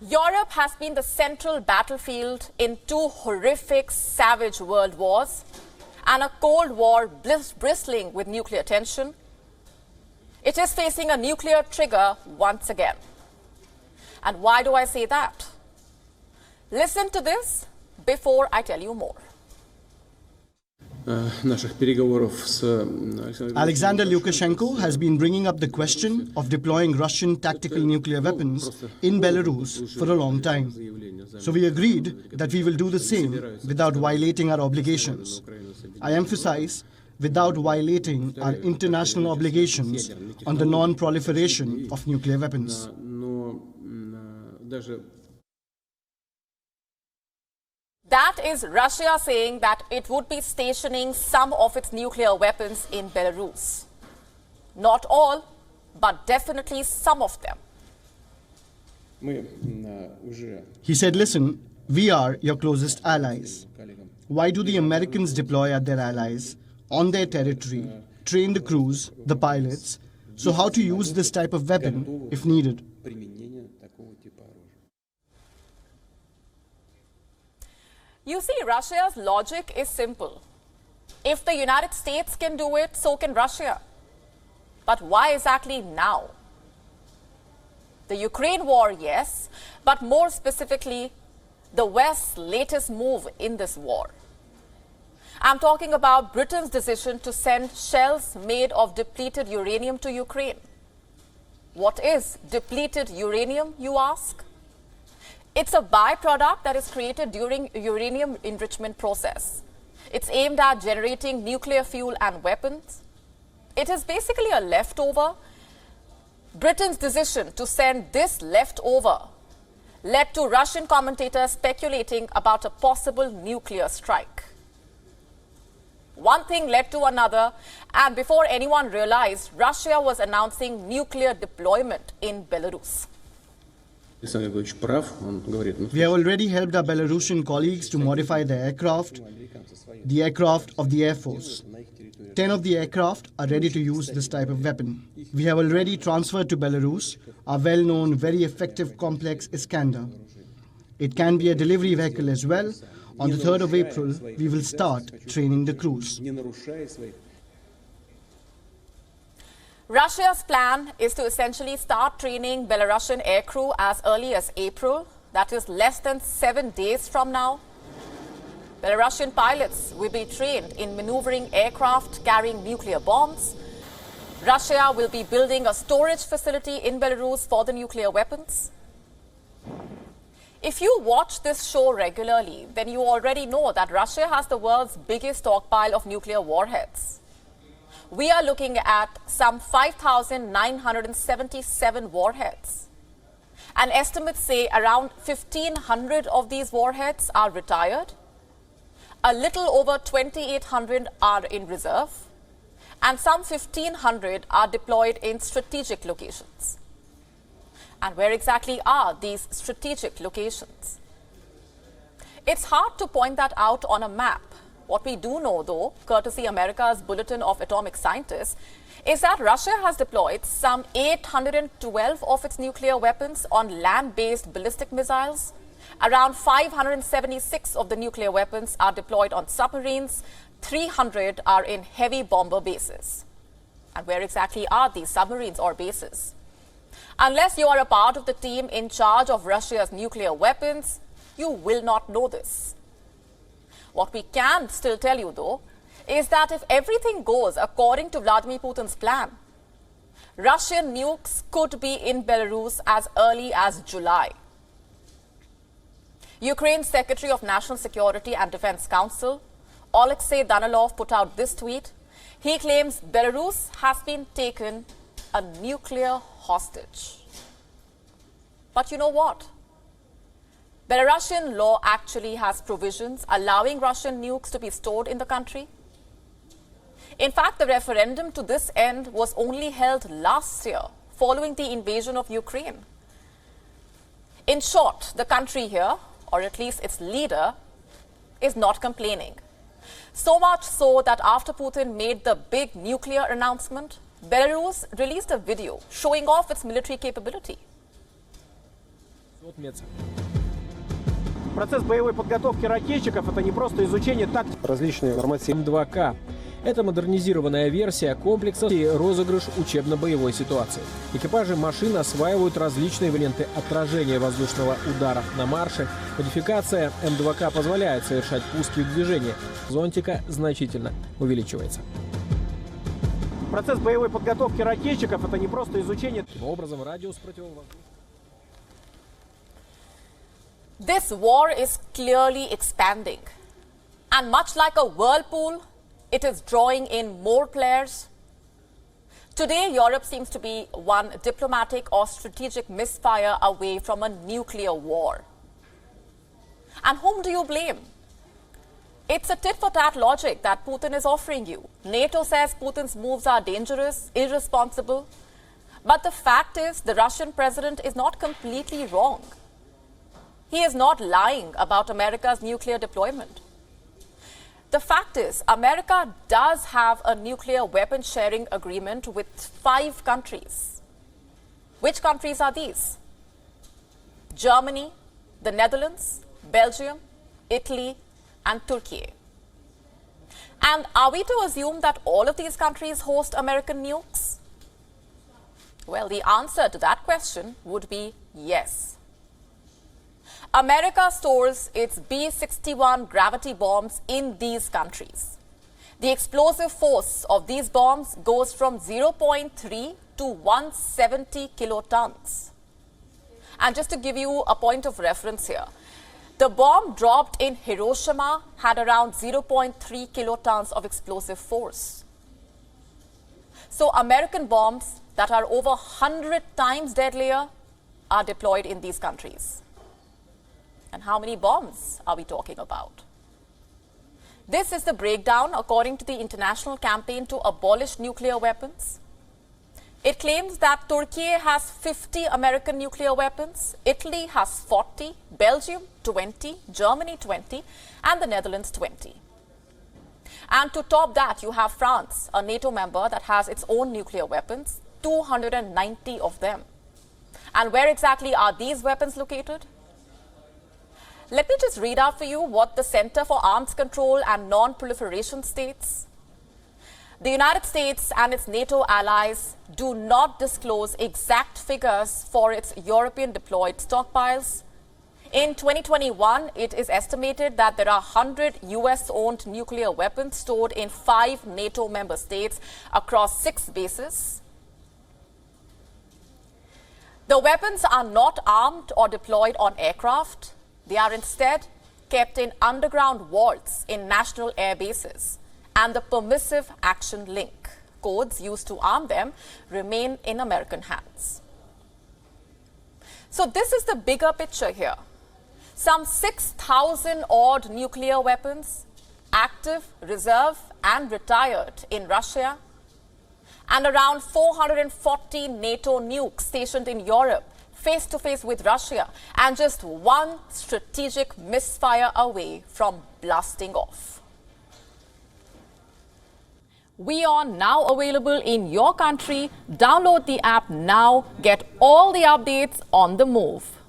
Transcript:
Europe has been the central battlefield in two horrific, savage world wars and a Cold War bristling with nuclear tension. It is facing a nuclear trigger once again. And why do I say that? Listen to this before I tell you more. Alexander Lukashenko has been bringing up the question of deploying Russian tactical nuclear weapons in Belarus for a long time. So we agreed that we will do the same without violating our obligations. I emphasize, without violating our international obligations on the non-proliferation of nuclear weapons. That is Russia saying that it would be stationing some of its nuclear weapons in Belarus. Not all, but definitely some of them. He said, listen, we are your closest allies. Why do the Americans deploy at their allies, on their territory, train the crews, the pilots, so how to use this type of weapon if needed? You see, Russia's logic is simple. If the United States can do it, so can Russia. But why exactly now? The Ukraine war, yes, but more specifically, the West's latest move in this war. I'm talking about Britain's decision to send shells made of depleted uranium to Ukraine. What is depleted uranium, you ask? It's a byproduct that is created during uranium enrichment process. It's aimed at generating nuclear fuel and weapons. It is basically a leftover. Britain's decision to send this leftover led to Russian commentators speculating about a possible nuclear strike. One thing led to another, and before anyone realized, Russia was announcing nuclear deployment in Belarus. We have already helped our Belarusian colleagues to modify the aircraft of the Air Force. 10 of the aircraft are ready to use this type of weapon. We have already transferred to Belarus our well-known, very effective complex Iskander. It can be a delivery vehicle as well. On the 3rd of April, we will start training the crews. Russia's plan is to essentially start training Belarusian aircrew as early as April. That is less than 7 days from now. Belarusian pilots will be trained in maneuvering aircraft carrying nuclear bombs. Russia will be building a storage facility in Belarus for the nuclear weapons. If you watch this show regularly, then you already know that Russia has the world's biggest stockpile of nuclear warheads. We are looking at some 5,977 warheads. And estimates say around 1,500 of these warheads are retired. A little over 2,800 are in reserve. And some 1,500 are deployed in strategic locations. And where exactly are these strategic locations? It's hard to point that out on a map. What we do know, though, courtesy America's Bulletin of Atomic Scientists, is that Russia has deployed some 812 of its nuclear weapons on land-based ballistic missiles. Around 576 of the nuclear weapons are deployed on submarines. 300 are in heavy bomber bases. And where exactly are these submarines or bases? Unless you are a part of the team in charge of Russia's nuclear weapons, you will not know this. What we can still tell you, though, is that if everything goes according to Vladimir Putin's plan, Russian nukes could be in Belarus as early as July. Ukraine's Secretary of National Security and Defense Council, Alexei Danilov, put out this tweet. He claims Belarus has been taken a nuclear hostage. But you know what? Belarusian law actually has provisions allowing Russian nukes to be stored in the country. In fact, the referendum to this end was only held last year, following the invasion of Ukraine. In short, the country here, or at least its leader, is not complaining. So much so that after Putin made the big nuclear announcement, Belarus released a video showing off its military capability. Процесс боевой подготовки ракетчиков – это не просто изучение тактики. Различные нормативы. М2К. Это модернизированная версия комплекса и розыгрыш учебно-боевой ситуации. Экипажи машин осваивают различные варианты отражения воздушного удара на марше. Модификация М2К позволяет совершать пуски в движении. Зонтика значительно увеличивается. Процесс боевой подготовки ракетчиков – это не просто изучение. Таким образом, радиус противовоздушного... This war is clearly expanding. And much like a whirlpool, it is drawing in more players. Today, Europe seems to be one diplomatic or strategic misfire away from a nuclear war. And whom do you blame? It's a tit-for-tat logic that Putin is offering you. NATO says Putin's moves are dangerous, irresponsible. But the fact is, the Russian president is not completely wrong. He is not lying about America's nuclear deployment. The fact is, America does have a nuclear weapon sharing agreement with 5 countries. Which countries are these? Germany, the Netherlands, Belgium, Italy, and Turkey. And are we to assume that all of these countries host American nukes? Well, the answer to that question would be yes. America stores its B-61 gravity bombs in these countries. The explosive force of these bombs goes from 0.3 to 170 kilotons. And just to give you a point of reference here, the bomb dropped in Hiroshima had around 0.3 kilotons of explosive force. So American bombs that are over 100 times deadlier are deployed in these countries. And how many bombs are we talking about? This is the breakdown according to the International Campaign to Abolish Nuclear Weapons. It claims that Turkey has 50 American nuclear weapons, Italy has 40, Belgium 20, Germany 20, and the Netherlands 20. And to top that, you have France, a NATO member that has its own nuclear weapons, 290 of them. And where exactly are these weapons located? Let me just read out for you what the Center for Arms Control and Non-Proliferation states. The United States and its NATO allies do not disclose exact figures for its European deployed stockpiles. In 2021, it is estimated that there are 100 US-owned nuclear weapons stored in 5 NATO member states across 6 bases. The weapons are not armed or deployed on aircraft. They are instead kept in underground vaults in national air bases, and the permissive action link codes used to arm them remain in American hands. So this is the bigger picture here. Some 6,000 odd nuclear weapons, active, reserve, and retired in Russia, and around 440 NATO nukes stationed in Europe, face-to-face with Russia, and just one strategic misfire away from blasting off. WION now available in your country. Download the app now. Get all the updates on the move.